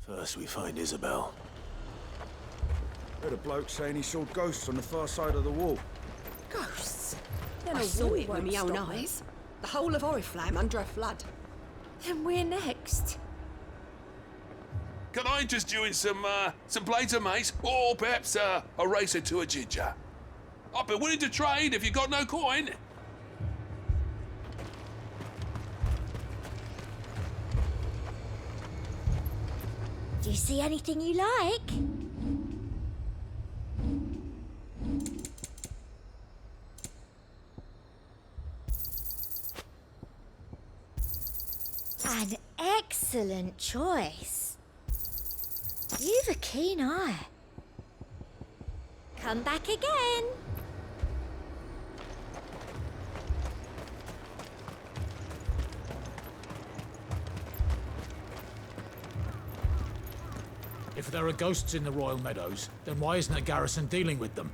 First we find Isabel. Heard a bloke saying he saw ghosts on the far side of the wall. Ghosts? I saw it with my own eyes. The whole of Oriflamme under a flood. Then we're next. Can I interest you in some plates of mace? Or perhaps a racer to a ginger? I'd be willing to trade if you got no coin. Do you see anything you like? An excellent choice. You've a keen eye. Come back again. If there are ghosts in the Royal Meadows, then why isn't a garrison dealing with them?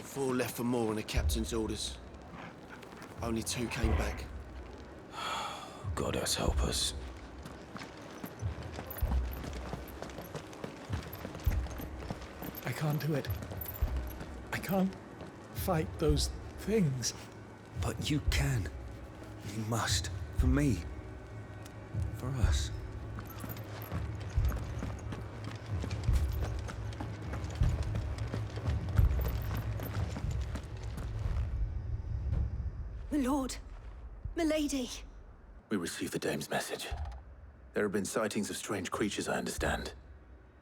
Four left for more on the captain's orders. Only 2 came back. Goddess help us. I can't do it. I can't fight those things. But you can. You must. For me. For us. My lord. My lady. We received the dame's message. There have been sightings of strange creatures, I understand.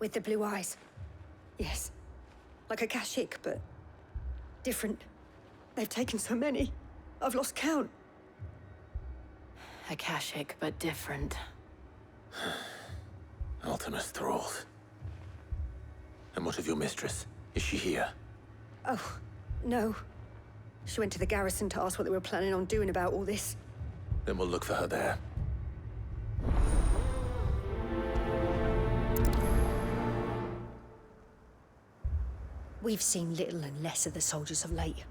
With the blue eyes. Yes. Like a Kashik, but different. They've taken so many. I've lost count. Akashic, but different. Ultimus thralls. And what of your mistress? Is she here? Oh, no. She went to the garrison to ask what they were planning on doing about all this. Then we'll look for her there. We've seen little and less of the soldiers of late.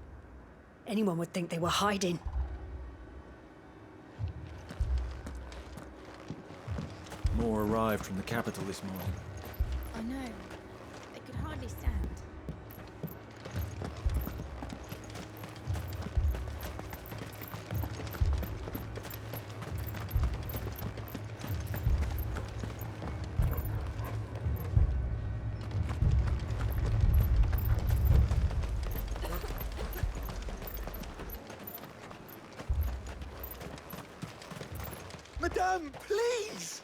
Anyone would think they were hiding. More arrived from the capital this morning. I know. I could hardly stand. Madame, please!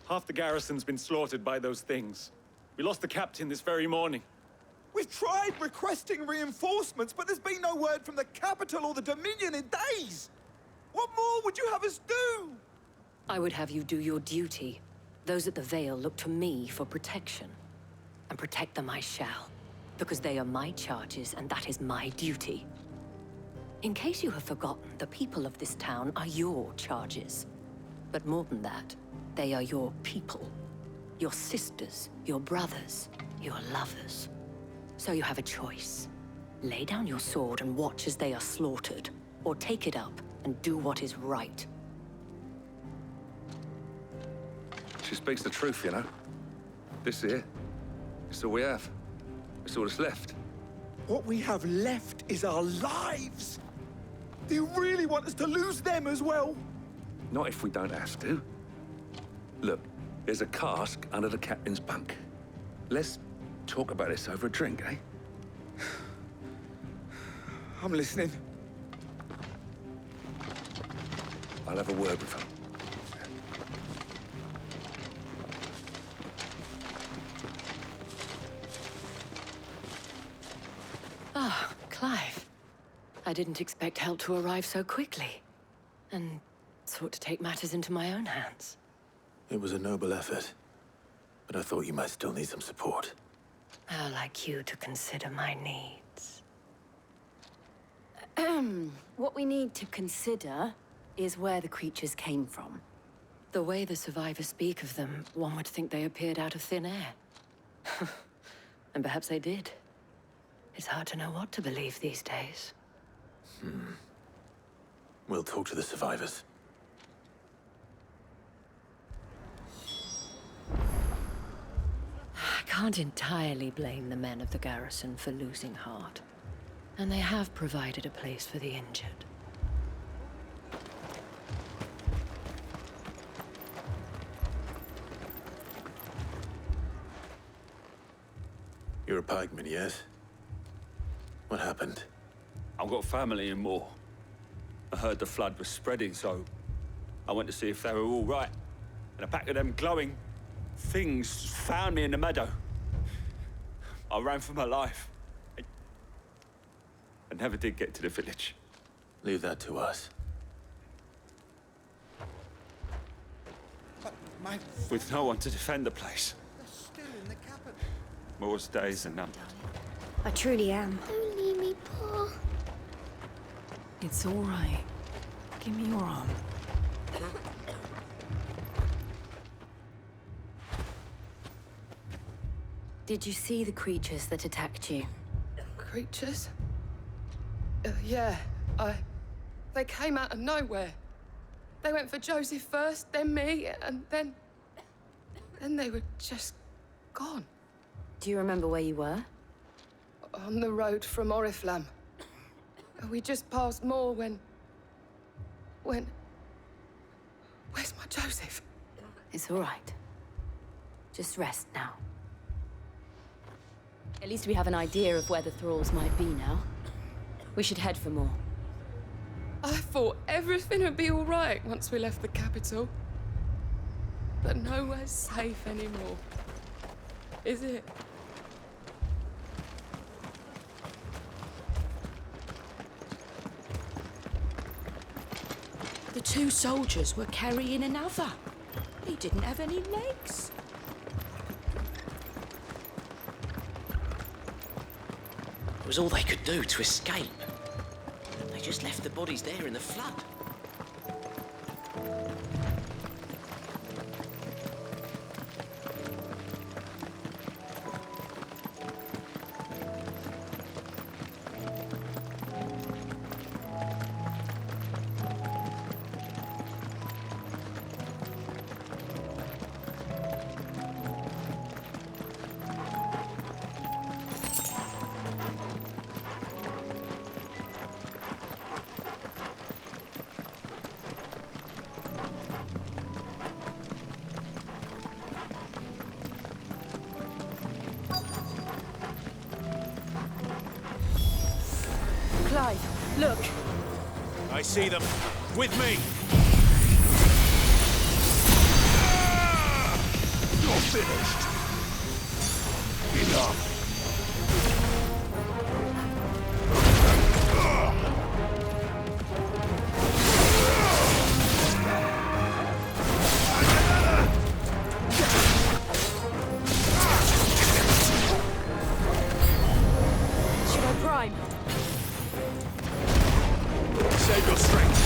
Half the garrison's been slaughtered by those things. We lost the captain this very morning. We've tried requesting reinforcements, but there's been no word from the capital or the Dominion in days! What more would you have us do? I would have you do your duty. Those at the Vale look to me for protection. And protect them I shall. Because they are my charges, and that is my duty. In case you have forgotten, the people of this town are your charges. But more than that, they are your people. Your sisters, your brothers, your lovers. So you have a choice. Lay down your sword and watch as they are slaughtered, or take it up and do what is right. She speaks the truth, you know. This here, it's all we have. It's all that's left. What we have left is our lives! Do you really want us to lose them as well? Not if we don't have to. Look, there's a cask under the captain's bunk. Let's talk about this over a drink, eh? I'm listening. I'll have a word with her. Ah, Clive. I didn't expect help to arrive so quickly. And sought to take matters into my own hands. It was a noble effort, but I thought you might still need some support. How like you to consider my needs. What we need to consider is where the creatures came from. The way the survivors speak of them, one would think they appeared out of thin air. And perhaps they did. It's hard to know what to believe these days. We'll talk to the survivors. I can't entirely blame the men of the garrison for losing heart. And they have provided a place for the injured. You're a pikeman, yes? What happened? I've got family in Moor. I heard the flood was spreading, so I went to see if they were all right. And a pack of them glowing things found me in the meadow. I ran for my life. I never did get to the village. Leave that to us. But With no one to defend the place. they're still in the capital. Moor's days are numbered. I truly am. Don't leave me, Pa. It's all right. Give me your arm. Did you see the creatures that attacked you? Creatures? Yeah, they came out of nowhere. They went for Joseph first, then me, and then they were just gone. Do you remember where you were? On the road from Oriflamme. We just passed Moor when... Where's my Joseph? It's all right. Just rest now. At least we have an idea of where the thralls might be now. We should head for more. I thought everything would be all right once we left the capital. But nowhere's safe anymore. Is it? The two soldiers were carrying another. He didn't have any legs. It was all they could do to escape. They just left the bodies there in the flood. Clive, look. I see them. With me. You're finished. Enough. Should I prime? Save your strength.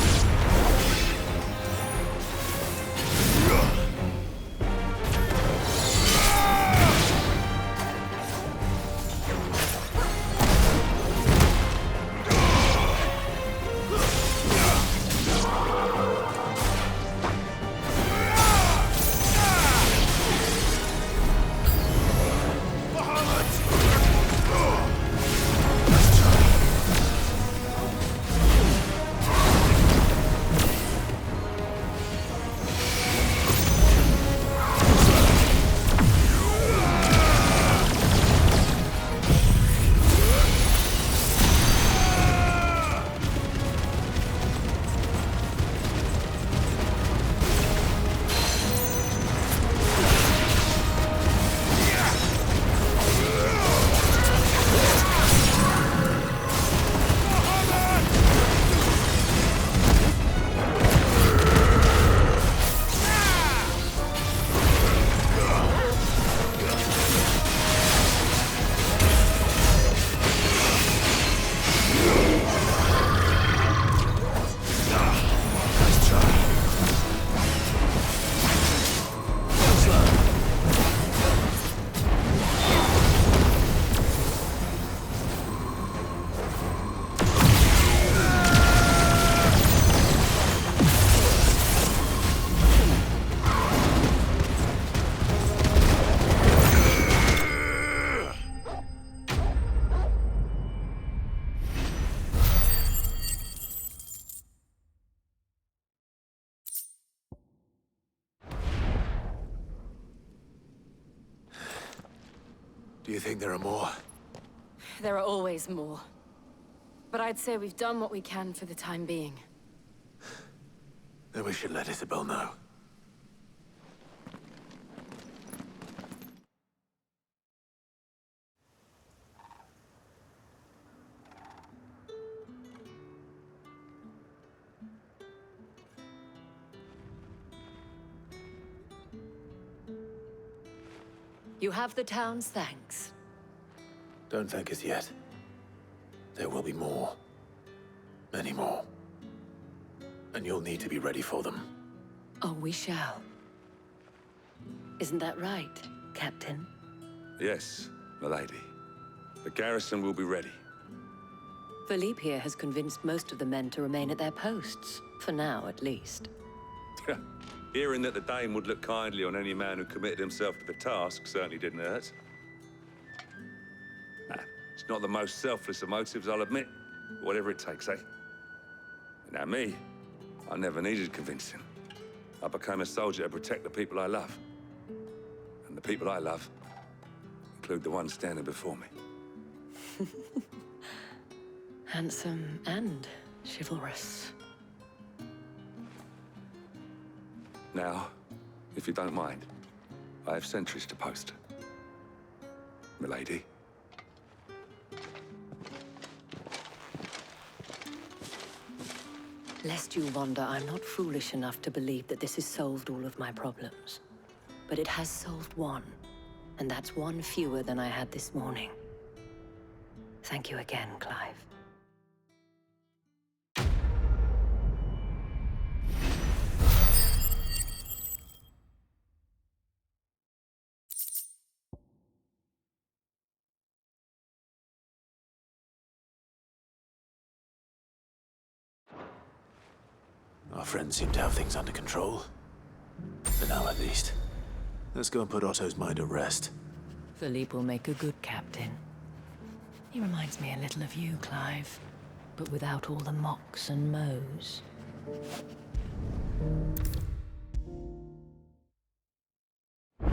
Do you think there are more? There are always more. But I'd say we've done what we can for the time being. Then we should let Isabel know. You have the town's thanks. Don't thank us yet. There will be more. Many more. And you'll need to be ready for them. Oh, we shall. Isn't that right, Captain? Yes, milady. The garrison will be ready. Philippe here has convinced most of the men to remain at their posts. For now, at least. Hearing that the Dame would look kindly on any man who committed himself to the task certainly didn't hurt. It's not the most selfless of motives, I'll admit. But whatever it takes, eh? Now me, I never needed convincing. I became a soldier to protect the people I love. And the people I love include the ones standing before me. Handsome and chivalrous. Now, if you don't mind, I have sentries to post. Milady. Lest you wonder, I'm not foolish enough to believe that this has solved all of my problems. But it has solved one, and that's one fewer than I had this morning. Thank you again, Clive. Our friends seem to have things under control. For now, at least. Let's go and put Otto's mind at rest. Philippe will make a good captain. He reminds me a little of you, Clive, but without all the mocks and mows. How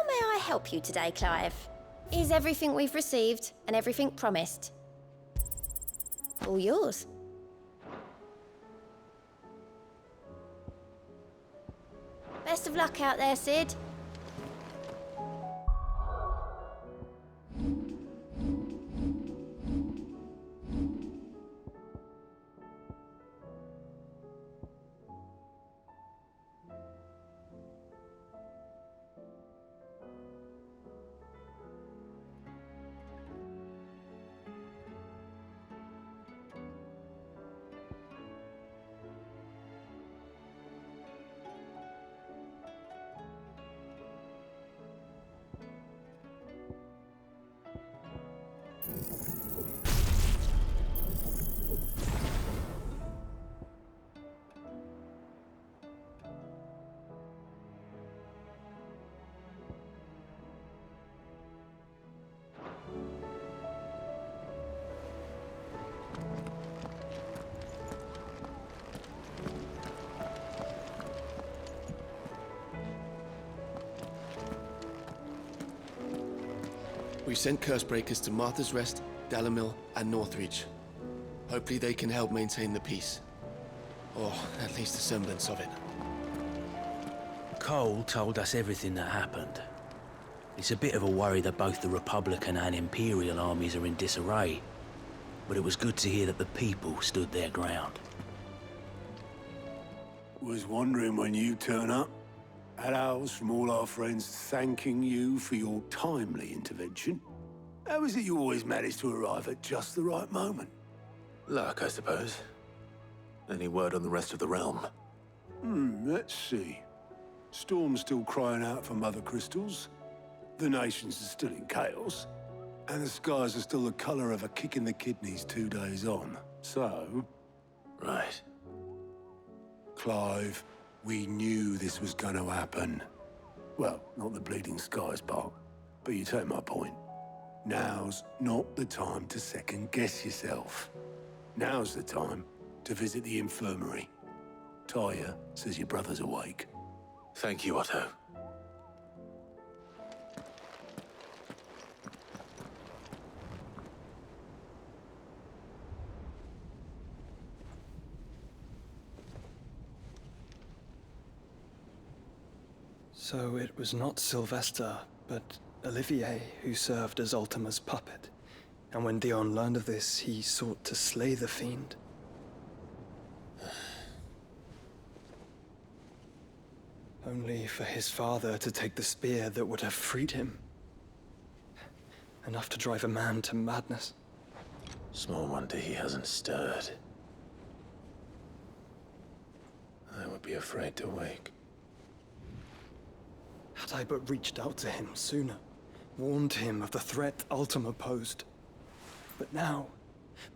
may I help you today, Clive? Is everything we've received and everything promised? All yours. Best of luck out there, Sid. We've sent Cursebreakers to Martha's Rest, Dalamil, and Northreach. Hopefully they can help maintain the peace. Or at least a semblance of it. Cole told us everything that happened. It's a bit of a worry that both the Republican and Imperial armies are in disarray. But it was good to hear that the people stood their ground. Was wondering when you'd turn up. Had ours from all our friends thanking you for your timely intervention. How is it you always manage to arrive at just the right moment? Luck, I suppose. Any word on the rest of the realm? Let's see. Storm's still crying out for mother crystals. The nations are still in chaos. And the skies are still the color of a kick in the kidneys 2 days on. So... Right. Clive, we knew this was going to happen. Well, not the bleeding skies part, but you take my point. Now's not the time to second-guess yourself. Now's the time to visit the infirmary. Tyre says your brother's awake. Thank you, Otto. So it was not Sylvester, but Olivier who served as Ultima's puppet. And when Dion learned of this, he sought to slay the fiend. Only for his father to take the spear that would have freed him. Enough to drive a man to madness. Small wonder he hasn't stirred. I would be afraid to wake. Had I but reached out to him sooner, warned him of the threat Ultima posed. But now,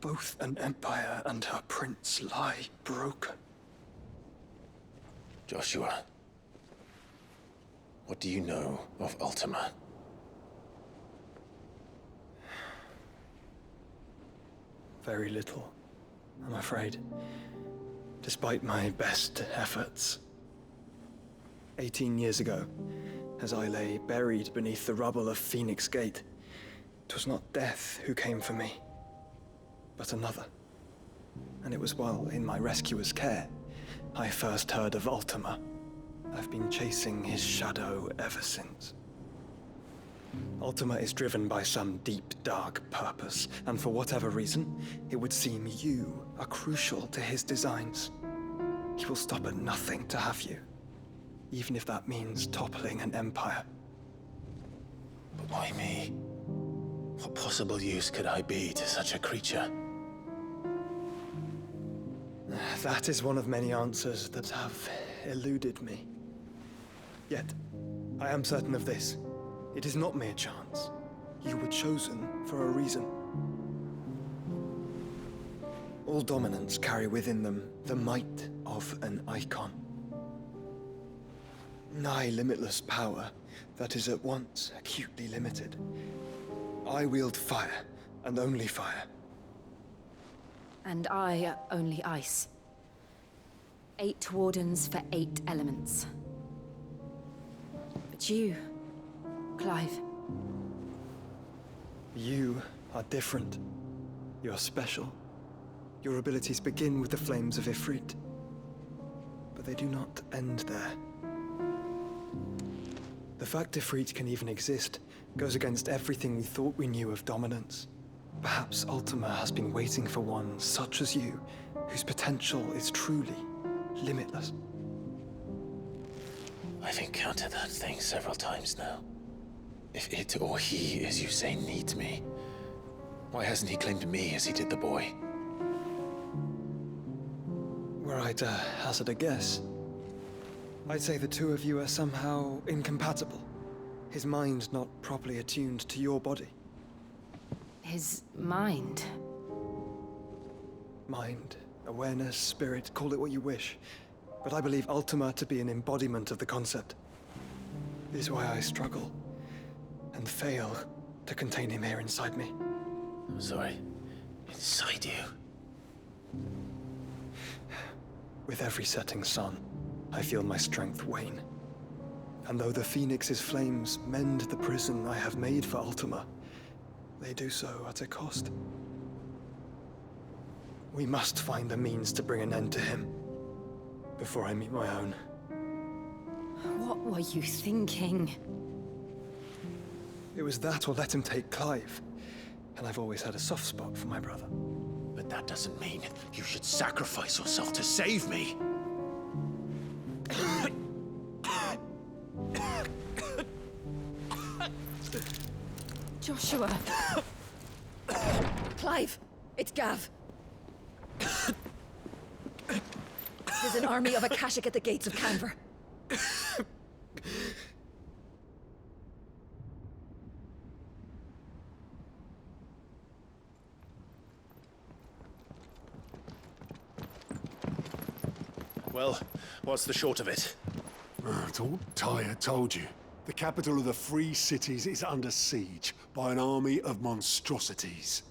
both an empire and her prince lie broken. Joshua, what do you know of Ultima? Very little, I'm afraid. Despite my best efforts. 18 years ago, as I lay buried beneath the rubble of Phoenix Gate, 'twas not death who came for me, but another. And it was while in my rescuer's care, I first heard of Ultima. I've been chasing his shadow ever since. Ultima is driven by some deep, dark purpose, and for whatever reason, it would seem you are crucial to his designs. He will stop at nothing to have you, even if that means toppling an empire. But why me? What possible use could I be to such a creature? That is one of many answers that have eluded me. Yet, I am certain of this. It is not mere chance. You were chosen for a reason. All dominants carry within them the might of an icon. Nigh limitless power that is at once acutely limited. I wield fire, and only fire. And I only ice. 8 wardens for 8 elements. But you, Clive. You are different. You're special. Your abilities begin with the flames of Ifrit. But they do not end there. The fact Ifrit can even exist goes against everything we thought we knew of dominance. Perhaps Ultima has been waiting for one such as you, whose potential is truly limitless. I've encountered that thing several times now. If it or he, as you say, needs me, why hasn't he claimed me as he did the boy? Were I to hazard a guess, I'd say the two of you are somehow incompatible. His mind not properly attuned to your body. His mind? Mind, awareness, spirit, call it what you wish. But I believe Ultima to be an embodiment of the concept. This is why I struggle and fail to contain him here inside me. I'm sorry. Inside you? With every setting sun, I feel my strength wane. And though the Phoenix's flames mend the prison I have made for Ultima, they do so at a cost. We must find a means to bring an end to him before I meet my own. What were you thinking? It was that or let him take Clive. And I've always had a soft spot for my brother. But that doesn't mean you should sacrifice yourself to save me. Joshua. Clive, it's Gav. There's an army of Akashic at the gates of Canver. Well, what's the short of it? It's all Tyre told you. The capital of the Free Cities is under siege by an army of monstrosities.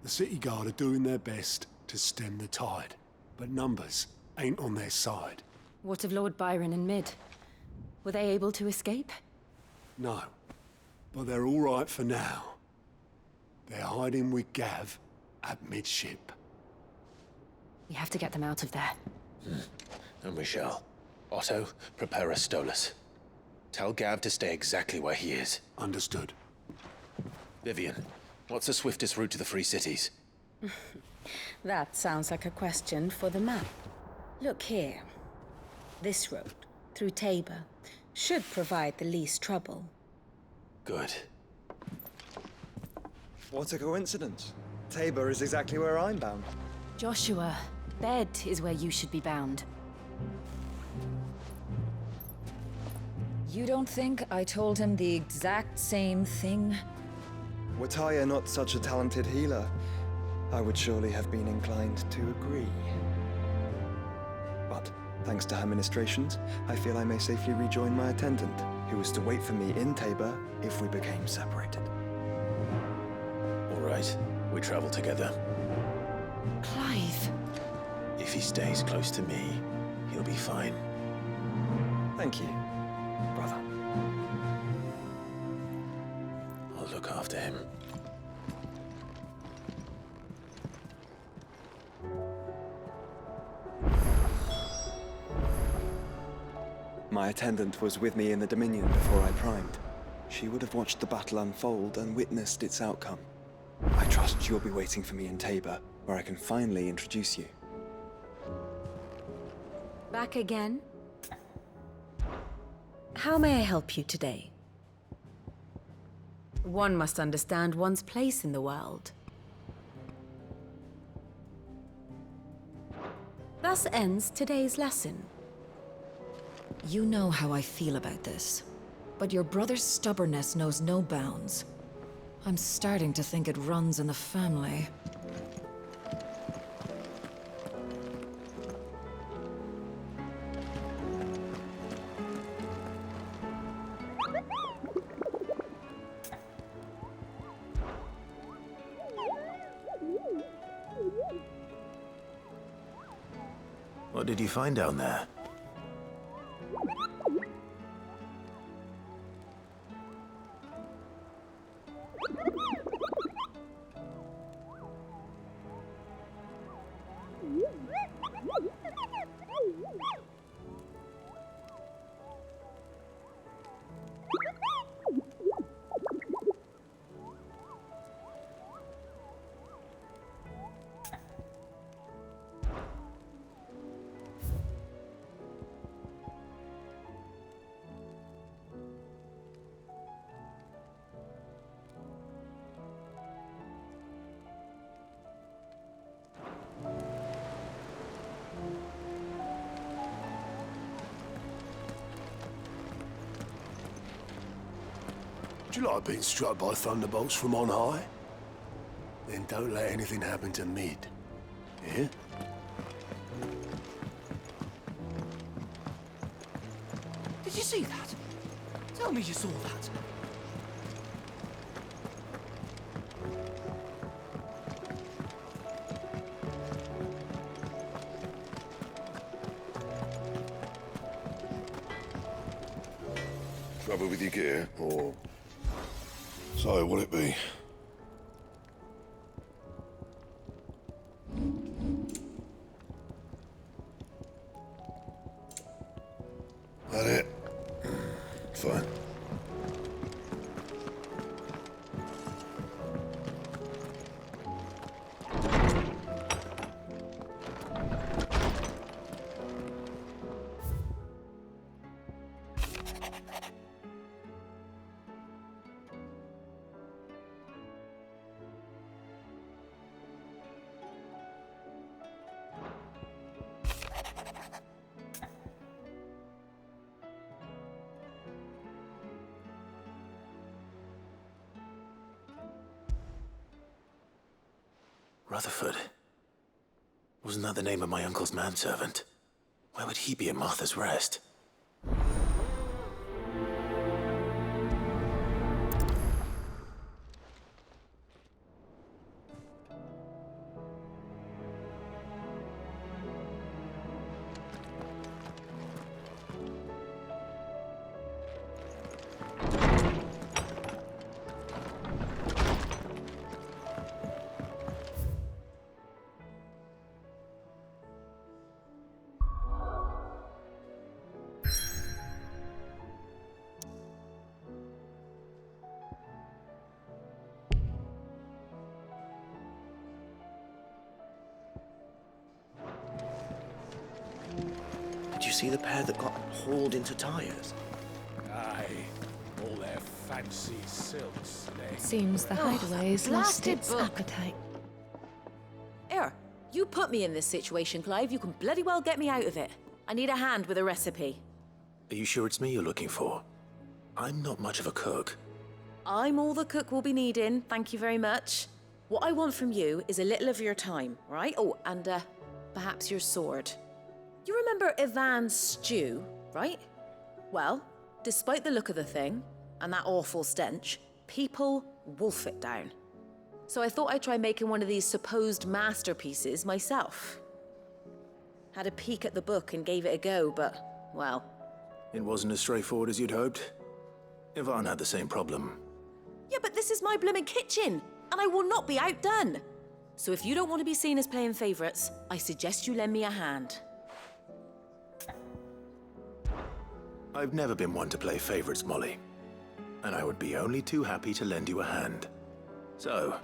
The city guard are doing their best to stem the tide, but numbers ain't on their side. What of Lord Byron and Mid? Were they able to escape? No. But they're all right for now. They're hiding with Gav at midship. We have to get them out of there. And we shall. Otto, prepare a Stolas. Tell Gav to stay exactly where he is. Understood. Vivian, what's the swiftest route to the Free Cities? That sounds like a question for the map. Look here. This road, through Tabor, should provide the least trouble. Good. What a coincidence. Tabor is exactly where I'm bound. Joshua, Bed is where you should be bound. You don't think I told him the exact same thing? Were Tyre not such a talented healer, I would surely have been inclined to agree. But, thanks to her ministrations, I feel I may safely rejoin my attendant, who was to wait for me in Tabor if we became separated. All right, we travel together. Clive. If he stays close to me, he'll be fine. Thank you, brother. I'll look after him. My attendant was with me in the Dominion before I primed. She would have watched the battle unfold and witnessed its outcome. I trust you'll be waiting for me in Tabor, where I can finally introduce you. Back again? How may I help you today? One must understand one's place in the world. Thus ends today's lesson. You know how I feel about this, but your brother's stubbornness knows no bounds. I'm starting to think it runs in the family. What did you find down there? Would you like being struck by thunderbolts from on high? Then don't let anything happen to Mid. Yeah? Did you see that? Tell me you saw that. Trouble with your gear, or... So, will it be? That it? Fine. Rutherford. Wasn't that the name of my uncle's manservant? Why would he be at Martha's Rest? see the pair that got hauled into tyres? Aye, all their fancy silks. Seems the hideaway's lost blasted its book. appetite. Here, you put me in this situation, Clive. You can bloody well get me out of it. I need a hand with a recipe. Are you sure it's me you're looking for? I'm not much of a cook. I'm all the cook will be needing, thank you very much. What I want from you is a little of your time, right? Oh, and perhaps your sword. You remember Ivan's stew, right? Well, despite the look of the thing, and that awful stench, people wolf it down. So I thought I'd try making one of these supposed masterpieces myself. Had a peek at the book and gave it a go, but, well... It wasn't as straightforward as you'd hoped. Ivan had the same problem. Yeah, but this is my blimmin' kitchen, and I will not be outdone. So if you don't want to be seen as playing favourites, I suggest you lend me a hand. I've never been one to play favorites, Molly. And I would be only too happy to lend you a hand. So,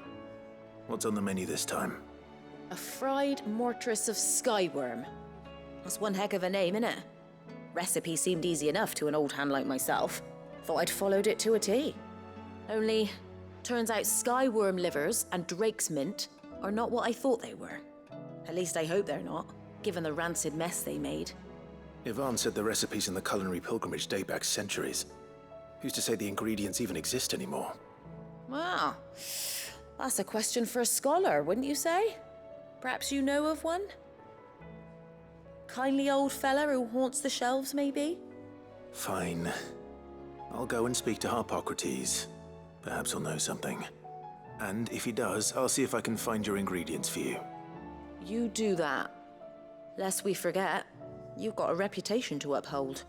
what's on the menu this time? A fried mortress of skyworm. That's one heck of a name, innit? Recipe seemed easy enough to an old hand like myself. Thought I'd followed it to a T. Only, turns out skyworm livers and drake's mint are not what I thought they were. At least I hope they're not, given the rancid mess they made. Ivan said the recipes in the culinary pilgrimage date back centuries. Who's to say the ingredients even exist anymore? Wow. That's a question for a scholar, wouldn't you say? Perhaps you know of one? Kindly old fella who haunts the shelves, maybe? Fine. I'll go and speak to Harpocrates. Perhaps he'll know something. And if he does, I'll see if I can find your ingredients for you. You do that. Lest we forget, you've got a reputation to uphold.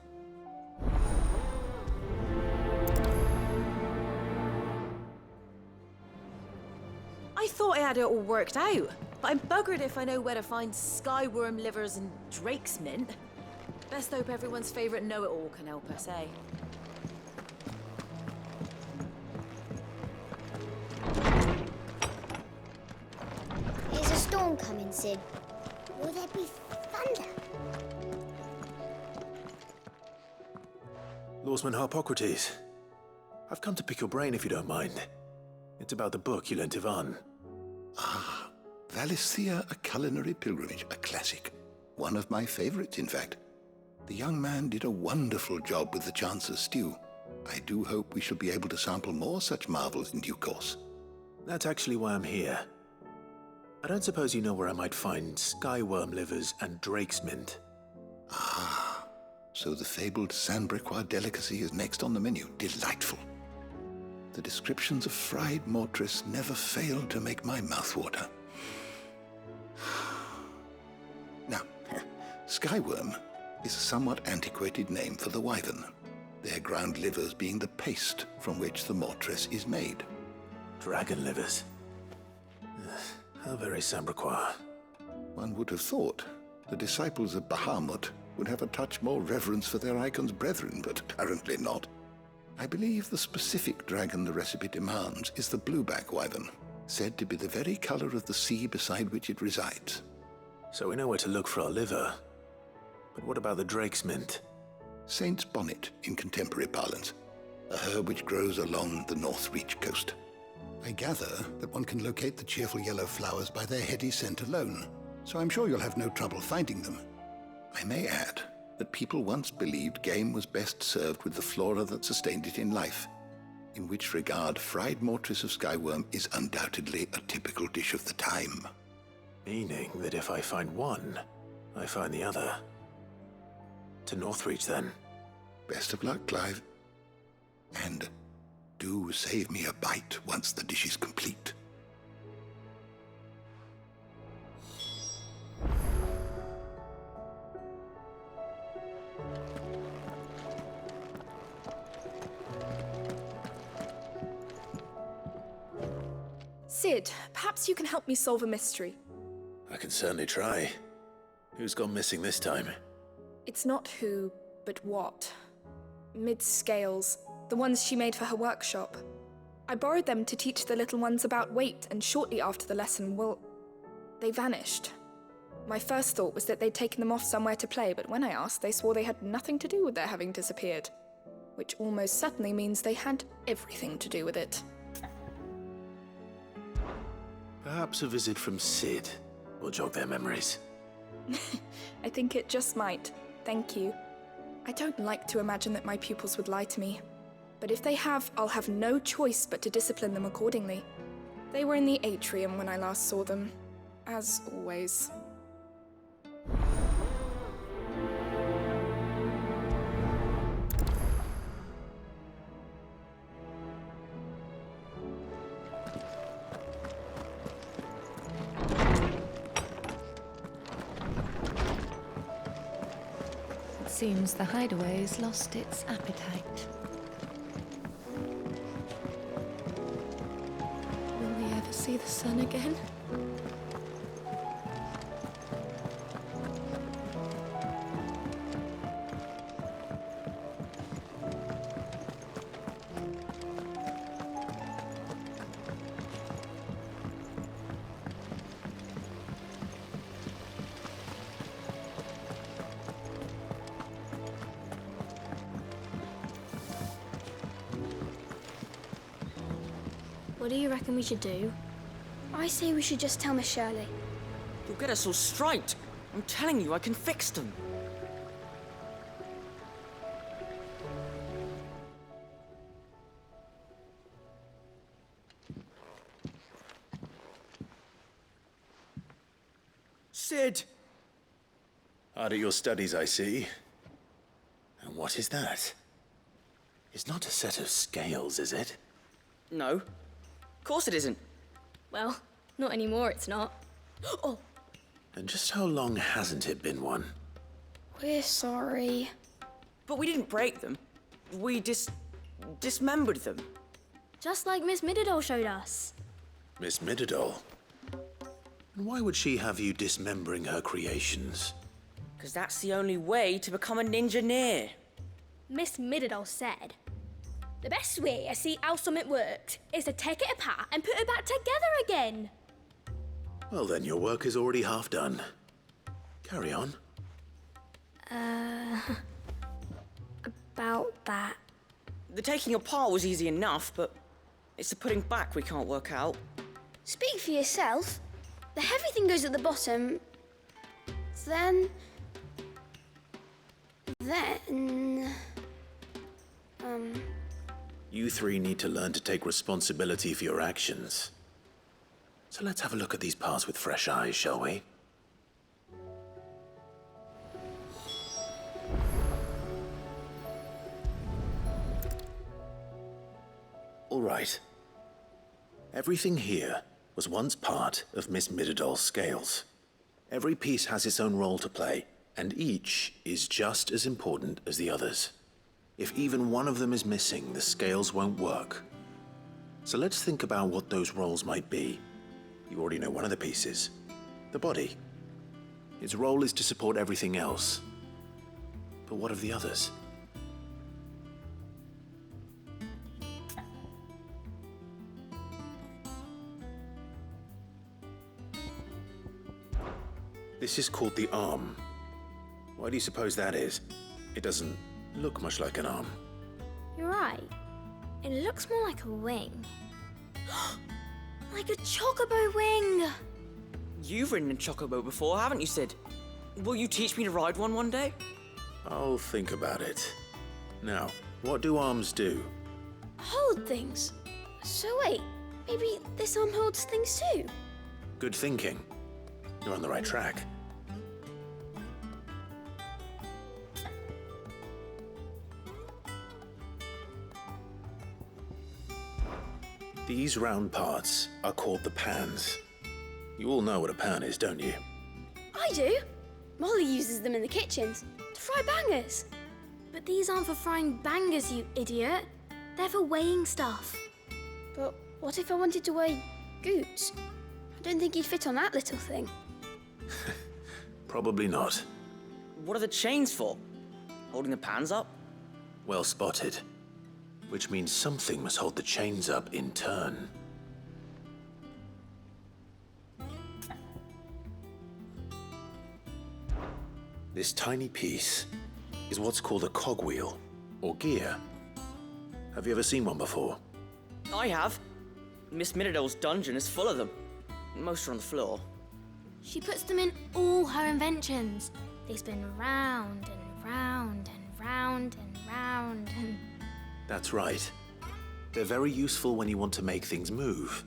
I thought I had it all worked out, but I'm buggered if I know where to find skyworm livers and drake's mint. Best hope everyone's favourite know-it-all can help us, eh? There's a storm coming, Sid. Will there be thunder? Lawsman Harpocrates. I've come to pick your brain if you don't mind. It's about the book you lent Ivan. Ah, Valisthea, A Culinary Pilgrimage, a classic. One of my favorites, in fact. The young man did a wonderful job with the Chance's stew. I do hope we shall be able to sample more such marvels in due course. That's actually why I'm here. I don't suppose you know where I might find skyworm livers and drake's mint. Ah, so the fabled Sandbrequois delicacy is next on the menu. Delightful. The descriptions of fried mortress never failed to make my mouth water. Now, skyworm is a somewhat antiquated name for the wyvern, their ground livers being the paste from which the mortress is made. Dragon livers. How very Sandbrequois. One would have thought the disciples of Bahamut would have a touch more reverence for their icon's brethren, but apparently not. I believe the specific dragon the recipe demands is the blueback wyvern, said to be the very color of the sea beside which it resides. So we know where to look for our liver. But what about the drake's mint? Saint's bonnet in contemporary parlance, a herb which grows along the North Reach coast. I gather that one can locate the cheerful yellow flowers by their heady scent alone, so I'm sure you'll have no trouble finding them. I may add that people once believed game was best served with the flora that sustained it in life, in which regard fried mortress of skyworm is undoubtedly a typical dish of the time. Meaning that if I find one, I find the other. To Northreach, then. Best of luck, Clive. And do save me a bite once the dish is complete. Sid, perhaps you can help me solve a mystery. I can certainly try. Who's gone missing this time? It's not who, but what. Mid's scales, the ones she made for her workshop. I borrowed them to teach the little ones about weight, and shortly after the lesson, well, they vanished. My first thought was that they'd taken them off somewhere to play, but when I asked, they swore they had nothing to do with their having disappeared. Which almost certainly means they had everything to do with it. Perhaps a visit from Sid will jog their memories. I think it just might. Thank you. I don't like to imagine that my pupils would lie to me. But if they have, I'll have no choice but to discipline them accordingly. They were in the atrium when I last saw them, as always. It seems the hideaway's lost its appetite. Will we ever see the sun again? What do you reckon we should do? I say we should just tell Miss Shirley. You'll get us all straight. I'm telling you, I can fix them. Sid! Hard at your studies, I see. And what is that? It's not a set of scales, is it? No. Of course it isn't. Well, not anymore, it's not. Oh, And just how long hasn't it been one? we're sorry. But we didn't break them. We dismembered them. Just like Miss Mididol showed us. Miss Mididol? And why would she have you dismembering her creations? Because that's the only way to become a ninja-neer. Miss Mididol said, the best way to see how something works is to take it apart and put it back together again. Well then, your work is already half done. Carry on. About that. The taking apart was easy enough, but it's the putting back we can't work out. Speak for yourself. The heavy thing goes at the bottom. Then... You three need to learn to take responsibility for your actions. So let's have a look at these parts with fresh eyes, shall we? All right. Everything here was once part of Miss Mididol's scales. Every piece has its own role to play, and each is just as important as the others. If even one of them is missing, the scales won't work. So let's think about what those roles might be. You already know one of the pieces, the body. Its role is to support everything else. But what of the others? This is called the arm. Why do you suppose that is? It doesn't look much like an arm. You're right. It looks more like a wing. Like a chocobo wing! You've ridden a chocobo before, haven't you, Sid? Will you teach me to ride one day? I'll think about it. Now, what do arms do? Hold things. So wait, maybe this arm holds things too? Good thinking. You're on the right track. These round parts are called the pans. You all know what a pan is, don't you? I do. Molly uses them in the kitchens to fry bangers. But these aren't for frying bangers, you idiot. They're for weighing stuff. But what if I wanted to weigh Goots? I don't think he'd fit on that little thing. Probably not. What are the chains for? Holding the pans up? Well spotted. Which means something must hold the chains up in turn. This tiny piece is what's called a cogwheel, or gear. Have you ever seen one before? I have. Miss Miradol's dungeon is full of them. Most are on the floor. She puts them in all her inventions. They spin round and round and round and round and... That's right. They're very useful when you want to make things move.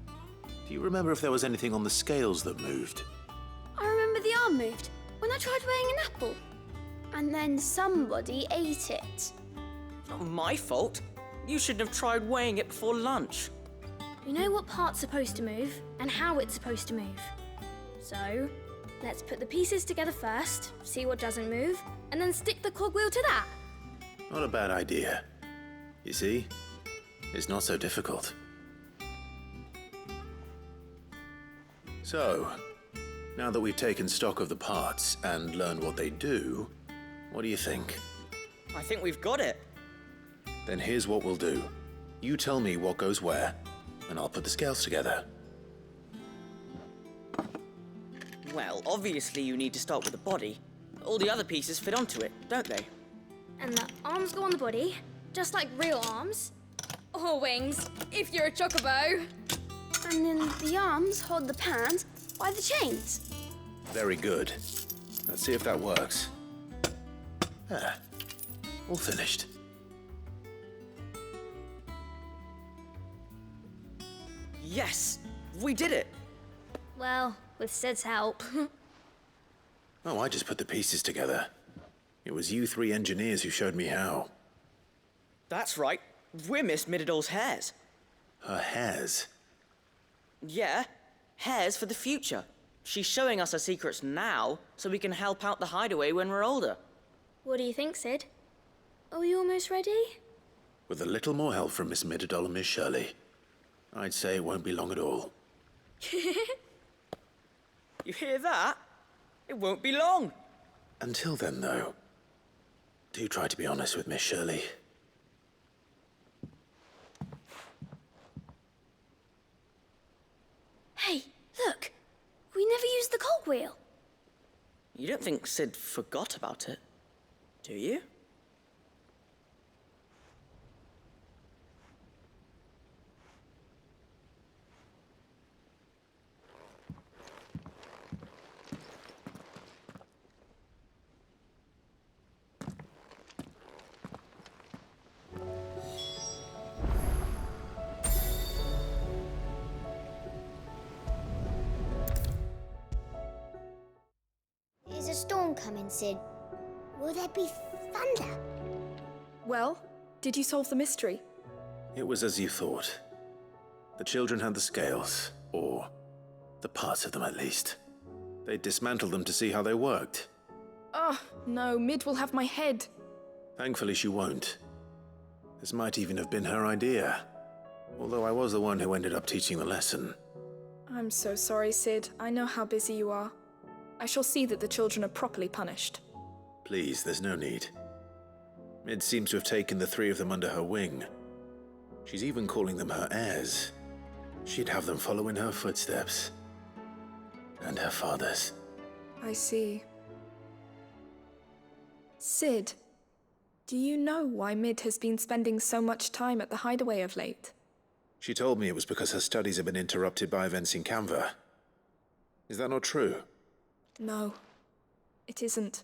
Do you remember if there was anything on the scales that moved? I remember the arm moved when I tried weighing an apple. And then somebody ate it. Not my fault. You shouldn't have tried weighing it before lunch. We know what part's supposed to move and how it's supposed to move. So, let's put the pieces together first, see what doesn't move, and then stick the cogwheel to that. Not a bad idea. You see, it's not so difficult. So, now that we've taken stock of the parts and learned what they do, what do you think? I think we've got it. Then here's what we'll do. You tell me what goes where, and I'll put the scales together. Well, obviously you need to start with the body. All the other pieces fit onto it, don't they? And the arms go on the body, just like real arms. Or wings, if you're a chocobo. And then the arms hold the pans by the chains. Very good. Let's see if that works. There. All finished. Yes! We did it! Well, with Sid's help. Oh, I just put the pieces together. It was you three engineers who showed me how. That's right. We're Miss Miradol's hairs. Her hairs? Yeah, hairs for the future. She's showing us her secrets now, so we can help out the hideaway when we're older. What do you think, Sid? Are we almost ready? With a little more help from Miss Miradol and Miss Shirley, I'd say it won't be long at all. You hear that? It won't be long. Until then, though, do try to be honest with Miss Shirley. Hey, look! We never used the cogwheel. You don't think Sid forgot about it, do you? Is a storm coming, Sid? Will there be thunder? Well, did you solve the mystery? It was as you thought. The children had the scales, or the parts of them at least. They dismantled them to see how they worked. Oh, no, Mid will have my head. Thankfully she won't. This might even have been her idea. Although I was the one who ended up teaching the lesson. I'm so sorry, Sid. I know how busy you are. I shall see that the children are properly punished. Please, there's no need. Mid seems to have taken the three of them under her wing. She's even calling them her heirs. She'd have them follow in her footsteps. And her father's. I see. Sid, do you know why Mid has been spending so much time at the hideaway of late? She told me it was because her studies have been interrupted by events in Canva. Is that not true? No, it isn't.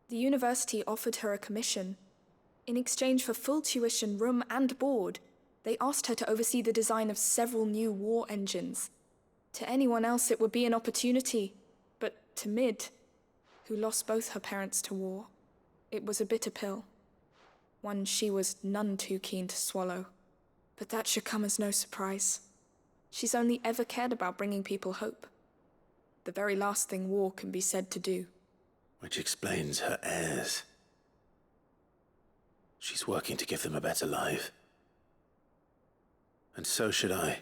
The university offered her a commission. In exchange for full tuition, room and board, they asked her to oversee the design of several new war engines. To anyone else it would be an opportunity, but to Mid, who lost both her parents to war, it was a bitter pill. One she was none too keen to swallow. But that should come as no surprise. She's only ever cared about bringing people hope. The very last thing war can be said to do. Which explains her heirs. She's working to give them a better life. And so should I.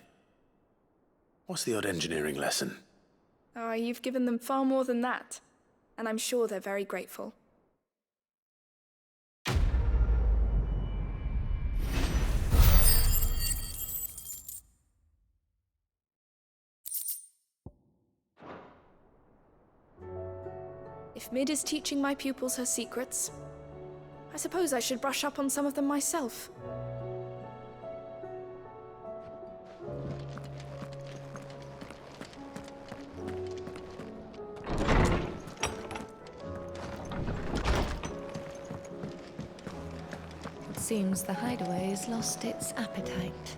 What's the odd engineering lesson? Ah, you've given them far more than that. And I'm sure they're very grateful. If Mid is teaching my pupils her secrets, I suppose I should brush up on some of them myself. It seems the hideaway's lost its appetite.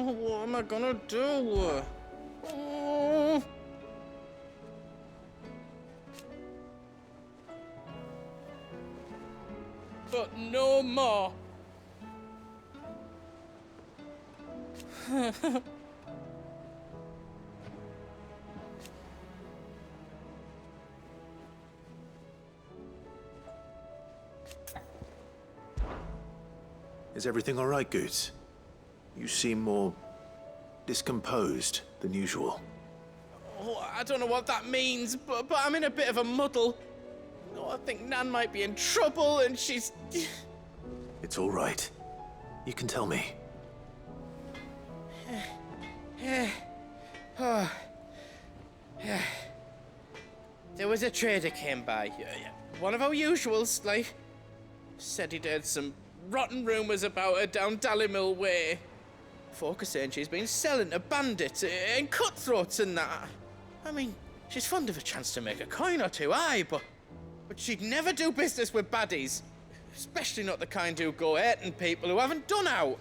What am I gonna do? Oh. But no more. Is everything all right, Goots? You seem more discomposed than usual. Oh, I don't know what that means, but I'm in a bit of a muddle. Oh, I think Nan might be in trouble and she's... It's all right. You can tell me. There was a trader came by. One of our usuals, like. Said he'd heard some rotten rumours about her down Dalimil Way. Folk are saying she's been selling to bandits and cutthroats and that. I mean, she's fond of a chance to make a coin or two, aye, but she'd never do business with baddies. Especially not the kind who go hurting people who haven't done out.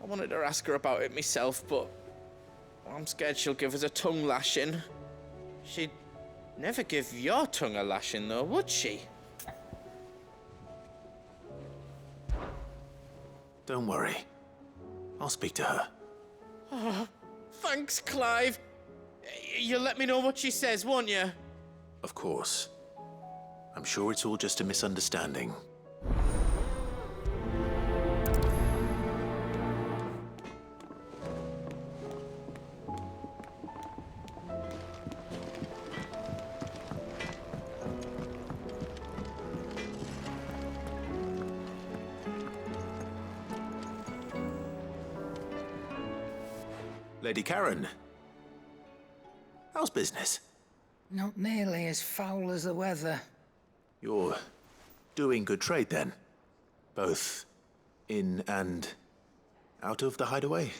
I wanted to ask her about it myself, but I'm scared she'll give us a tongue lashing. She'd never give your tongue a lashing, though, would she? Don't worry. I'll speak to her. Oh, thanks, Clive. You'll let me know what she says, won't you? Of course. I'm sure it's all just a misunderstanding. Lady Karen, how's business? Not nearly as foul as the weather. You're doing good trade then? Both in and out of the hideaway?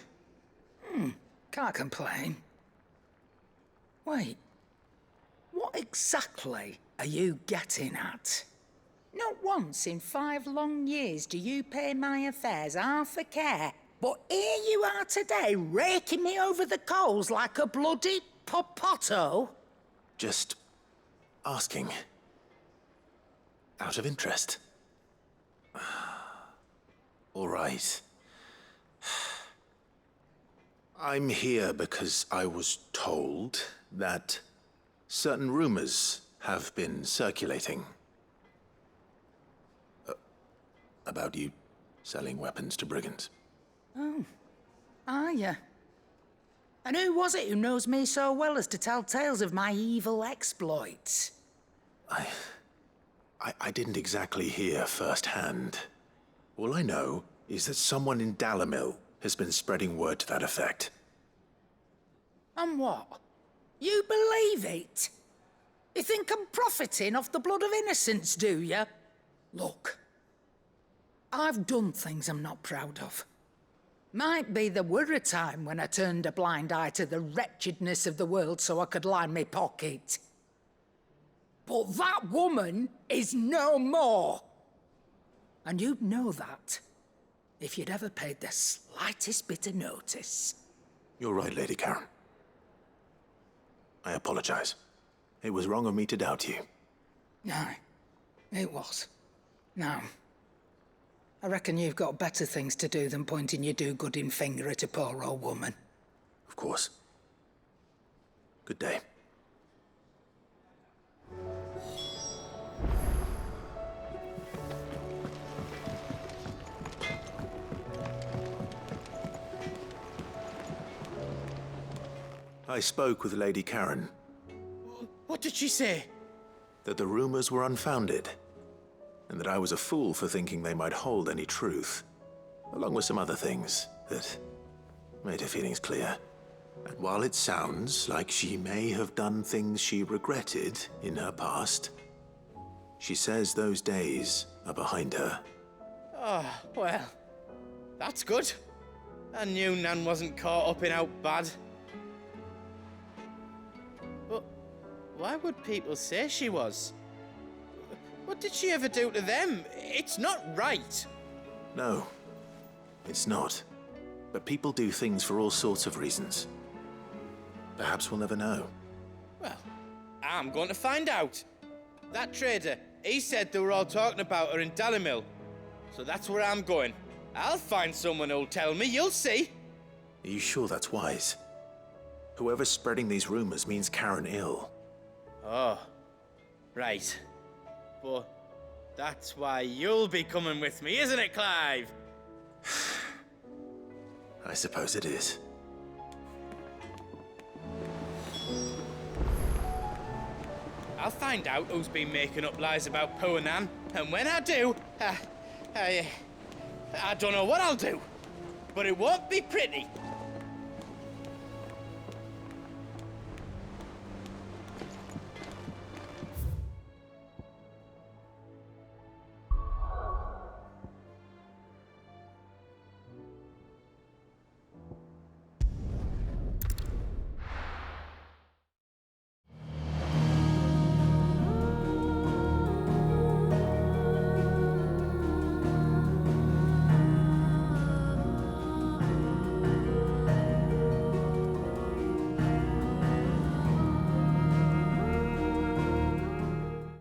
Can't complain. Wait, what exactly are you getting at? Not once in 5 long years do you pay my affairs half a care. But here you are today, raking me over the coals like a bloody popoto. Just asking. Out of interest. All right. I'm here because I was told that certain rumors have been circulating. About you selling weapons to brigands. Oh, are you? And who was it who knows me so well as to tell tales of my evil exploits? I didn't exactly hear firsthand. All I know is that someone in Dalimil has been spreading word to that effect. And what? You believe it? You think I'm profiting off the blood of innocents, do you? Look, I've done things I'm not proud of. Might be there were a time when I turned a blind eye to the wretchedness of the world so I could line my pocket. But that woman is no more. And you'd know that if you'd ever paid the slightest bit of notice. You're right, Lady Karen. I apologize. It was wrong of me to doubt you. No, it was. Now, I reckon you've got better things to do than pointing your do-gooding finger at a poor old woman. Of course. Good day. I spoke with Lady Karen. What did she say? That the rumors were unfounded, and that I was a fool for thinking they might hold any truth, along with some other things that made her feelings clear. And while it sounds like she may have done things she regretted in her past, she says those days are behind her. Oh, well, that's good. I knew Nan wasn't caught up in out bad. But why would people say she was? What did she ever do to them? It's not right. No, it's not. But people do things for all sorts of reasons. Perhaps we'll never know. Well, I'm going to find out. That trader, he said they were all talking about her in Dalimil. So that's where I'm going. I'll find someone who'll tell me, you'll see. Are you sure that's wise? Whoever's spreading these rumors means Karen ill. Oh, right. But that's why you'll be coming with me, isn't it, Clive? I suppose it is. I'll find out who's been making up lies about poor Nan, and when I do, I don't know what I'll do, but it won't be pretty.